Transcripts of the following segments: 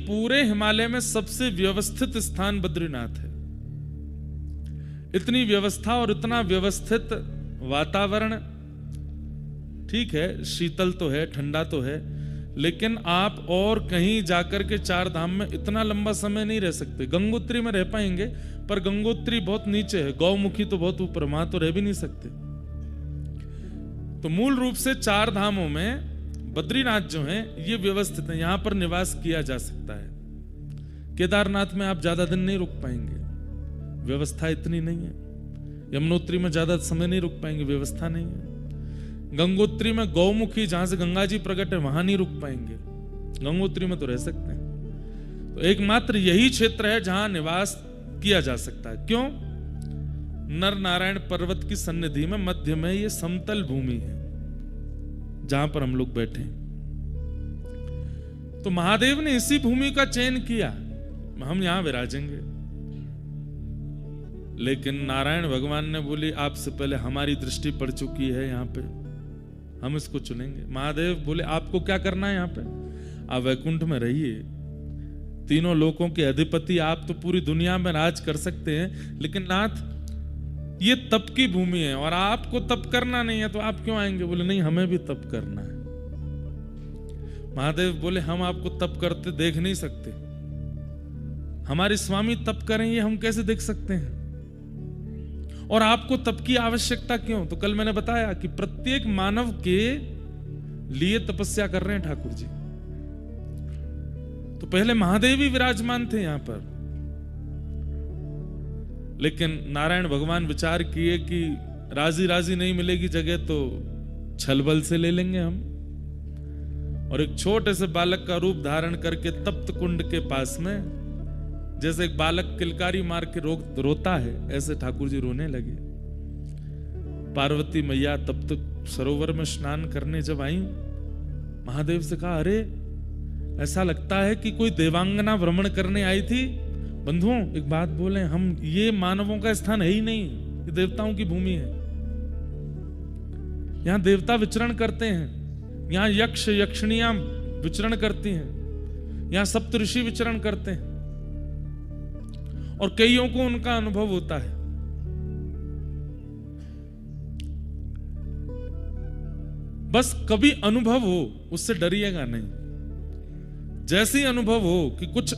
पूरे हिमालय में सबसे व्यवस्थित स्थान बद्रीनाथ है। इतनी व्यवस्था और इतना व्यवस्थित वातावरण, ठीक है शीतल तो है, ठंडा तो है, लेकिन आप और कहीं जाकर के 4 धाम में इतना लंबा समय नहीं रह सकते। गंगोत्री में रह पाएंगे, पर गंगोत्री बहुत नीचे है, गौमुखी तो बहुत ऊपर, वहां तो रह भी नहीं सकते। तो मूल रूप से 4 धामों में बद्रीनाथ जो है ये व्यवस्थित है, यहां पर निवास किया जा सकता है। केदारनाथ में आप ज्यादा दिन नहीं रुक पाएंगे, व्यवस्था इतनी नहीं है। यमुनोत्री में ज्यादा समय नहीं रुक पाएंगे, व्यवस्था नहीं है। गंगोत्री में गौमुखी, जहां से गंगा जी प्रकट है, वहां नहीं रुक पाएंगे। गंगोत्री में तो रह सकते हैं। तो एकमात्र यही क्षेत्र है जहां निवास किया जा सकता है। क्यों? नर नारायण पर्वत की सन्निधि में मध्य में ये समतल भूमि है जहां पर हम लोग बैठे हैं। तो महादेव ने इसी भूमि का चयन किया, हम यहां विराजेंगे। लेकिन नारायण भगवान ने बोली आपसे पहले हमारी दृष्टि पड़ चुकी है यहां पे, हम इसको चुनेंगे। महादेव बोले आपको क्या करना है यहां पे? आप वैकुंठ में रहिए, तीनों लोकों के अधिपति आप, तो पूरी दुनिया में राज कर सकते हैं, लेकिन नाथ ये तप की भूमि है और आपको तप करना नहीं है, तो आप क्यों आएंगे? बोले नहीं, हमें भी तप करना है। महादेव बोले हम आपको तप करते देख नहीं सकते, हमारे स्वामी तप करें ये हम कैसे देख सकते हैं? और आपको तप की आवश्यकता क्यों? तो कल मैंने बताया कि प्रत्येक मानव के लिए तपस्या कर रहे हैं ठाकुर जी। तो पहले महादेव ही विराजमान थे यहां पर, लेकिन नारायण भगवान विचार किए कि राजी राजी नहीं मिलेगी जगह तो छल बल से ले लेंगे हम, और एक छोटे से बालक का रूप धारण करके तप्त कुंड के पास में, जैसे एक बालक किलकारी मार के रोता है, ऐसे ठाकुर जी रोने लगे। पार्वती मैया तप्त सरोवर में स्नान करने जब आई, महादेव से कहा अरे ऐसा लगता है कि कोई देवांगना भ्रमण करने आई थी। बंधुओं एक बात बोले, हम ये मानवों का स्थान है ही नहीं, ये देवताओं की भूमि है। यहां देवता विचरण करते हैं, यहां यक्ष यक्षिणियां विचरण करती हैं, यहां सप्तऋषि विचरण करते हैं, और कईयों को उनका अनुभव होता है। बस कभी अनुभव हो उससे डरिएगा नहीं। जैसे ही अनुभव हो कि कुछ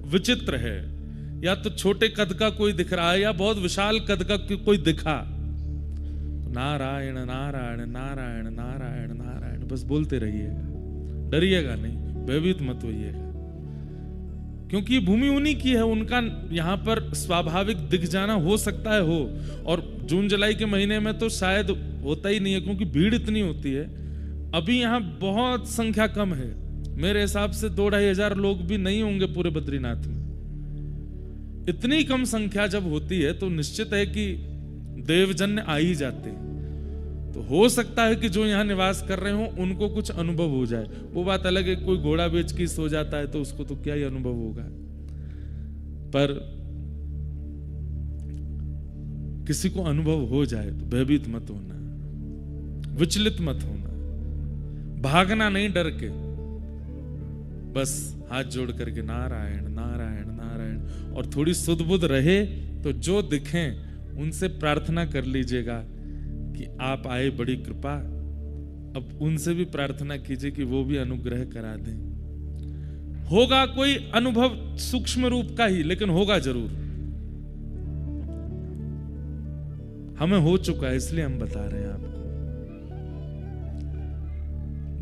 विचित्र है, या तो छोटे कद का कोई दिख रहा है या बहुत विशाल कद का कोई दिखा, नारायण नारायण नारायण नारायण नारायण बस बोलते रहिएगा, डरिएगा नहीं, भयभीत मत होइएगा, क्योंकि ये भूमि उन्हीं की है। उनका यहां पर स्वाभाविक दिख जाना हो सकता है हो, और जून जुलाई के महीने में तो शायद होता ही नहीं है, क्योंकि भीड़ इतनी होती है। अभी यहां बहुत संख्या कम है, मेरे हिसाब से 2-2.5 हजार लोग भी नहीं होंगे पूरे बद्रीनाथ में। इतनी कम संख्या जब होती है तो निश्चित है कि देवजन्य आ ही जाते हैं। तो हो सकता है कि जो यहां निवास कर रहे हो उनको कुछ अनुभव हो जाए, वो बात अलग है। कोई घोड़ा बेच के सो जाता है तो उसको तो क्या ही अनुभव होगा, पर किसी को अनुभव हो जाए तो भयभीत मत होना, विचलित मत होना, भागना नहीं डर के, बस हाथ जोड़ करके नारायण नारायण नारायण, और थोड़ी सुध बुध रहे तो जो दिखें उनसे प्रार्थना कर लीजिएगा कि आप आए, बड़ी कृपा। अब उनसे भी प्रार्थना कीजिए कि वो भी अनुग्रह करा दें। होगा कोई अनुभव सूक्ष्म रूप का ही, लेकिन होगा जरूर। हमें हो चुका है, इसलिए हम बता रहे हैं आपको,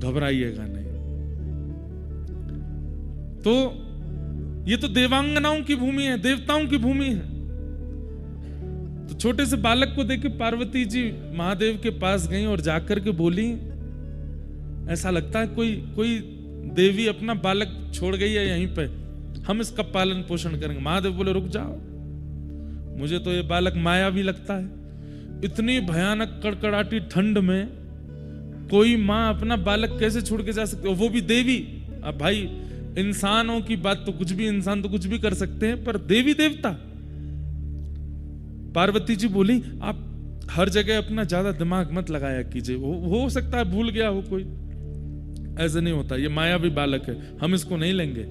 घबराइएगा नहीं। तो ये तो देवांगनाओं की भूमि है, देवताओं की भूमि है। तो छोटे से बालक को देख के पार्वती जी महादेव के पास गई और जाकर के बोली, ऐसा लगता है कोई देवी अपना बालक छोड़ गई है यहीं पे, हम इसका पालन पोषण करेंगे। महादेव बोले रुक जाओ, मुझे तो ये बालक मायावी लगता है। इतनी भयानक कड़कड़ाटी ठंड में कोई माँ अपना बालक कैसे छोड़ के जा सकती है, वो भी देवी। अब भाई इंसानों की बात तो कुछ भी, इंसान तो कुछ भी कर सकते हैं, पर देवी देवता। पार्वती जी बोली आप हर जगह अपना ज्यादा दिमाग मत लगाया कीजिए, हो सकता है भूल गया हो कोई, ऐसे नहीं होता, ये मायावी बालक है, हम इसको नहीं लेंगे।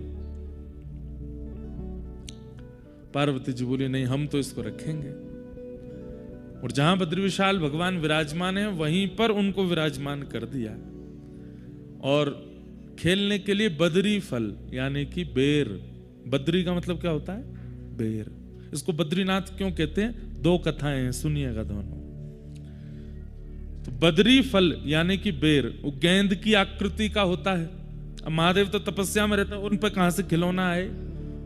पार्वती जी बोली नहीं, हम तो इसको रखेंगे। और जहां बद्री विशाल भगवान विराजमान है वहीं पर उनको विराजमान कर दिया। और खेलने के लिए बद्री फल यानी कि बेर, बद्री का मतलब क्या होता है? बेर। इसको बद्रीनाथ क्यों कहते हैं? दो कथाएं हैं, सुनिएगा दोनों। तो बद्री फल यानी कि बेर, वो गेंद की आकृति का होता है। अब महादेव तो तपस्या में रहते हैं, उन पर कहां से खिलौना आए?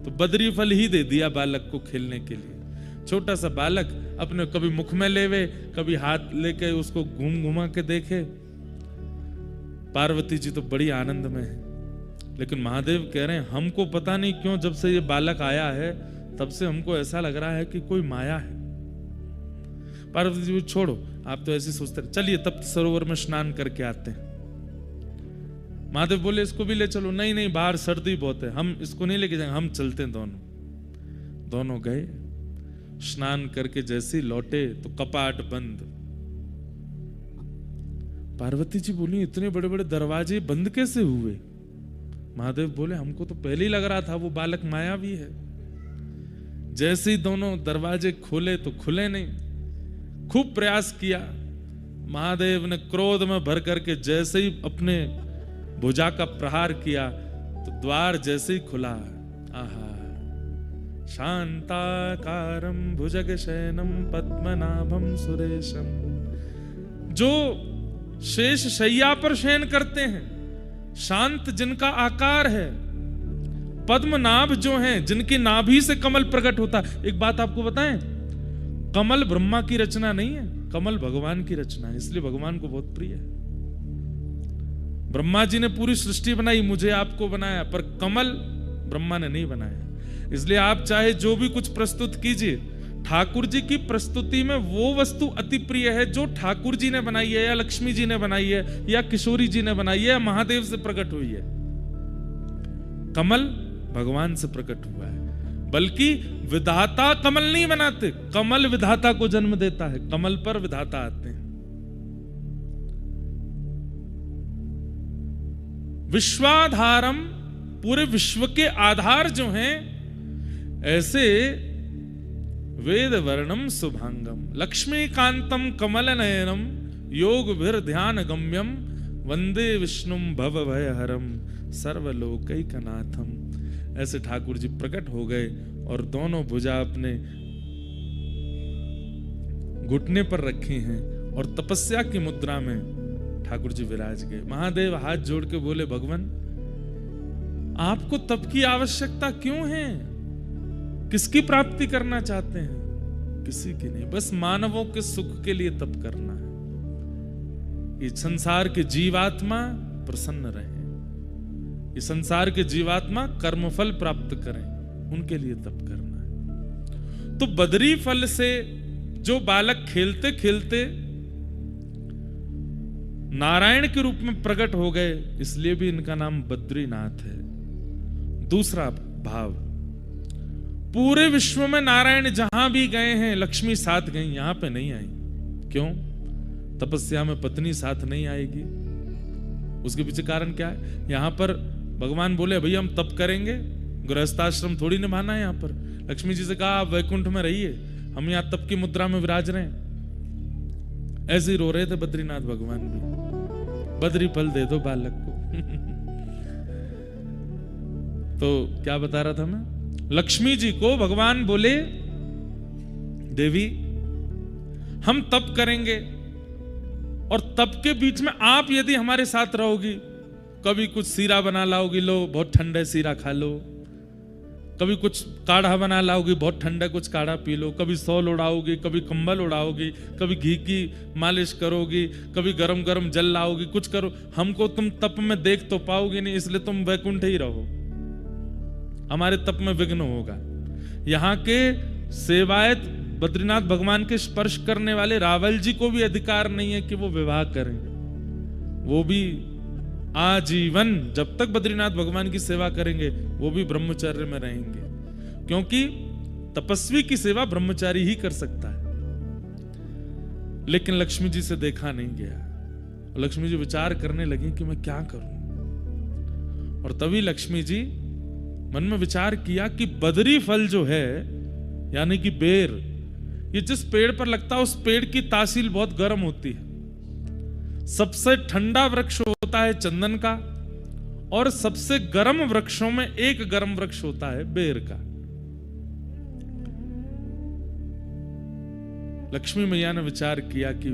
तो बद्री फल ही दे दिया बालक को खेलने के लिए। छोटा सा बालक अपने कभी मुख में लेवे, कभी हाथ लेके उसको घूम घुमा के देखे। पार्वती जी तो बड़ी आनंद में है, लेकिन महादेव कह रहे हैं हमको पता नहीं क्यों जब से ये बालक आया है तब से हमको ऐसा लग रहा है कि कोई माया है। पार्वती जी छोड़ो, आप तो ऐसे सोचते रहे, चलिए तप्त सरोवर में स्नान करके आते हैं। महादेव बोले इसको भी ले चलो। नहीं नहीं, बाहर सर्दी बहुत है, हम इसको नहीं लेके जाएंगे, हम चलते हैं। दोनों गए, स्नान करके जैसे लौटे तो कपाट बंद। पार्वती जी बोली इतने बड़े बड़े दरवाजे बंद कैसे हुए? महादेव बोले हमको तो पहले ही लग रहा था वो बालक मायावी है। जैसे ही दोनों दरवाजे खोले तो खुले नहीं। खूब प्रयास किया। महादेव ने क्रोध में भर करके जैसे ही अपने भुजा का प्रहार किया तो द्वार जैसे ही खुला, आहा, शांताकारं भुजगशयनं पद्मनाभं सुरेशम। जो शेष शैया पर शयन करते हैं, शांत जिनका आकार है, पद्मनाभ जो हैं जिनकी नाभि से कमल प्रकट होता है। एक बात आपको बताएं, कमल ब्रह्मा की रचना नहीं है, कमल भगवान की रचना है, इसलिए भगवान को बहुत प्रिय है। ब्रह्मा जी ने पूरी सृष्टि बनाई, मुझे आपको बनाया, पर कमल ब्रह्मा ने नहीं बनाया। इसलिए आप चाहे जो भी कुछ प्रस्तुत कीजिए, ठाकुर जी की प्रस्तुति में वो वस्तु अति प्रिय है जो ठाकुर जी ने बनाई है या लक्ष्मी जी ने बनाई है या किशोरी जी ने बनाई है या महादेव से प्रकट हुई है। कमल भगवान से प्रकट हुआ है, बल्कि विधाता कमल नहीं बनाते, कमल विधाता को जन्म देता है, कमल पर विधाता आते हैं। विश्वाधारम, पूरे विश्व के आधार जो हैं, ऐसे वेद वर्णम शुभांगम लक्ष्मीकांतम कमल नयनम योग भीर ध्यान गम्यम वंदे विष्णुम भव भयहरम सर्वलोकैकनाथम। ऐसे ठाकुर जी प्रकट हो गए और दोनों भुजा अपने घुटने पर रखे हैं और तपस्या की मुद्रा में ठाकुर जी विराज गए। महादेव हाथ जोड़ के बोले भगवान, आपको तप की आवश्यकता क्यों है? किसकी प्राप्ति करना चाहते हैं? किसी की नहीं, बस मानवों के सुख के लिए तप करना है। ये संसार के जीवात्मा प्रसन्न रहे, ये संसार के जीवात्मा कर्मफल प्राप्त करें, उनके लिए तप करना है। तो बद्री फल से जो बालक खेलते खेलते नारायण के रूप में प्रकट हो गए, इसलिए भी इनका नाम बद्रीनाथ है। दूसरा भाव, पूरे विश्व में नारायण जहां भी गए हैं लक्ष्मी साथ गई, यहां पे नहीं आई। क्यों? तपस्या में पत्नी साथ नहीं आएगी। उसके पीछे कारण क्या है? यहां पर भगवान बोले भैया हम तप करेंगे, गृहस्थाश्रम थोड़ी निभाना है। यहां पर लक्ष्मी जी से कहा आप वैकुंठ में रहिए, हम यहां तप की मुद्रा में विराज रहे हैं। ऐसे ही रो रहे थे बद्रीनाथ भगवान भी, बद्री फल दे दो बालक को। तो क्या बता रहा था मैं? लक्ष्मी जी को भगवान बोले देवी हम तप करेंगे और तप के बीच में आप यदि हमारे साथ रहोगी, कभी कुछ सीरा बना लाओगी, लो बहुत ठंडा सीरा खा लो, कभी कुछ काढ़ा बना लाओगी, बहुत ठंडा कुछ काढ़ा पी लो, कभी सौल उड़ाओगी, कभी कंबल उड़ाओगी, कभी घी की मालिश करोगी, कभी गरम गरम जल लाओगी, कुछ करो, हमको तुम तप में देख तो पाओगे नहीं, इसलिए तुम वैकुंठ ही रहो, हमारे तप में विघ्न होगा। यहां के सेवायत बद्रीनाथ भगवान के स्पर्श करने वाले रावल जी को भी अधिकार नहीं है कि वो विवाह करें। वो भी आजीवन जब तक बद्रीनाथ भगवान की सेवा करेंगे वो भी ब्रह्मचर्य में रहेंगे, क्योंकि तपस्वी की सेवा ब्रह्मचारी ही कर सकता है। लेकिन लक्ष्मी जी से देखा नहीं गया। लक्ष्मी जी विचार करने लगी कि मैं क्या करूं, और तभी लक्ष्मी जी मन में विचार किया कि बद्री फल जो है यानी कि बेर, ये जिस पेड़ पर लगता है उस पेड़ की तासील बहुत गर्म होती है। सबसे ठंडा वृक्ष होता है चंदन का, और सबसे गर्म वृक्षों में एक गर्म वृक्ष होता है बेर का। लक्ष्मी मैया ने विचार किया कि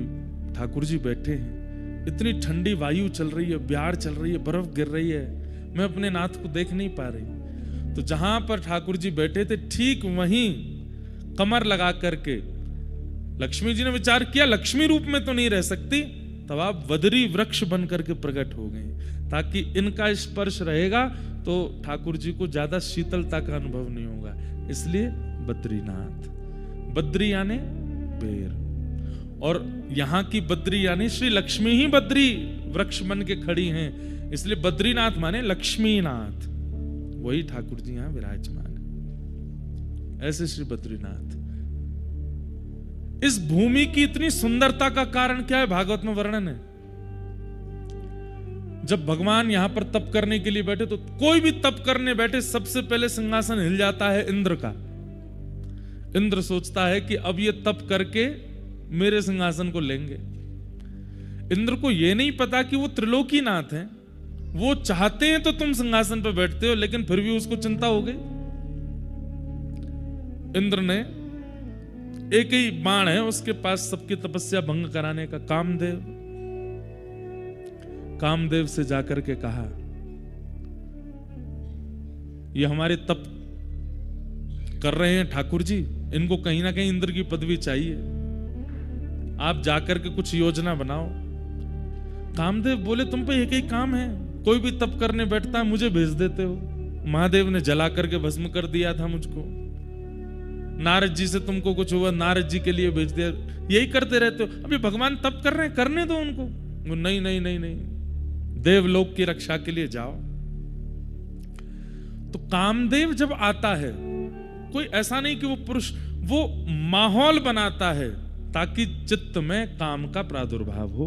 ठाकुर जी बैठे हैं, इतनी ठंडी वायु चल रही है, ब्यार चल रही है, बर्फ गिर रही है, मैं अपने नाथ को देख नहीं पा रही। तो जहां पर ठाकुर जी बैठे थे ठीक वहीं कमर लगा करके लक्ष्मी जी ने विचार किया, लक्ष्मी रूप में तो नहीं रह सकती, तब आप वदरी वृक्ष बन करके प्रकट हो गए, ताकि इनका स्पर्श रहेगा तो ठाकुर जी को ज्यादा शीतलता का अनुभव नहीं होगा। इसलिए बद्रीनाथ, बद्री यानी बेर, और यहां की बद्री यानी श्री लक्ष्मी ही बद्री वृक्ष बन के खड़ी हैं, इसलिए बद्रीनाथ माने लक्ष्मीनाथ, वही ठाकुर जी यहां विराजमान है। ऐसे श्री बद्रीनाथ। इस भूमि की इतनी सुंदरता का कारण क्या है, भागवत में वर्णन है। जब भगवान यहां पर तप करने के लिए बैठे, तो कोई भी तप करने बैठे सबसे पहले सिंहासन हिल जाता है इंद्र का। इंद्र सोचता है कि अब ये तप करके मेरे सिंहासन को लेंगे। इंद्र को यह नहीं पता कि वो त्रिलोकीनाथ हैं, वो चाहते हैं तो तुम सिंहासन पर बैठते हो, लेकिन फिर भी उसको चिंता हो गई। इंद्र ने एक ही बाण है उसके पास सबकी तपस्या भंग कराने का, कामदेव से जाकर के कहा, ये हमारे तप कर रहे हैं ठाकुर जी, इनको कहीं ना कहीं इंद्र की पदवी चाहिए, आप जाकर के कुछ योजना बनाओ। कामदेव बोले, तुम पे एक ही काम है, कोई भी तप करने बैठता है मुझे भेज देते हो। महादेव ने जला करके भस्म कर दिया था मुझको, नारद जी से तुमको कुछ हुआ, नारद जी के लिए भेज दिया, यही करते रहते हो। अभी भगवान तप कर रहे हैं, करने दो उनको। वो नहीं नहीं नहीं नहीं, देवलोक की रक्षा के लिए जाओ। तो कामदेव जब आता है, कोई ऐसा नहीं कि वो पुरुष, वो माहौल बनाता है ताकि चित्त में काम का प्रादुर्भाव हो।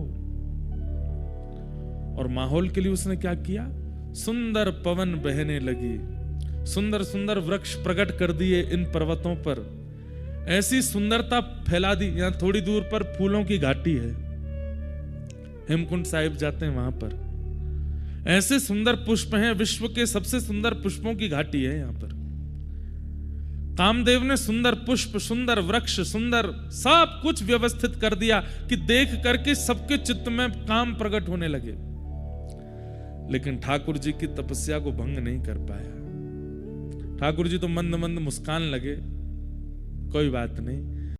और माहौल के लिए उसने क्या किया, सुंदर पवन बहने लगी, सुंदर सुंदर वृक्ष प्रकट कर दिए इन पर्वतों पर, ऐसी सुंदरता फैला दी। यहां थोड़ी दूर पर फूलों की घाटी है, हेमकुंड साहिब जाते हैं वहां पर, ऐसे सुंदर पुष्प हैं, विश्व के सबसे सुंदर पुष्पों की घाटी है यहां पर। कामदेव ने सुंदर पुष्प, सुंदर वृक्ष, सुंदर सब कुछ व्यवस्थित कर दिया कि देख करके सबके चित्त में काम प्रकट होने लगे। लेकिन ठाकुर जी की तपस्या को भंग नहीं कर पाया। ठाकुर जी तो मंद मंद मुस्कान लगे, कोई बात नहीं,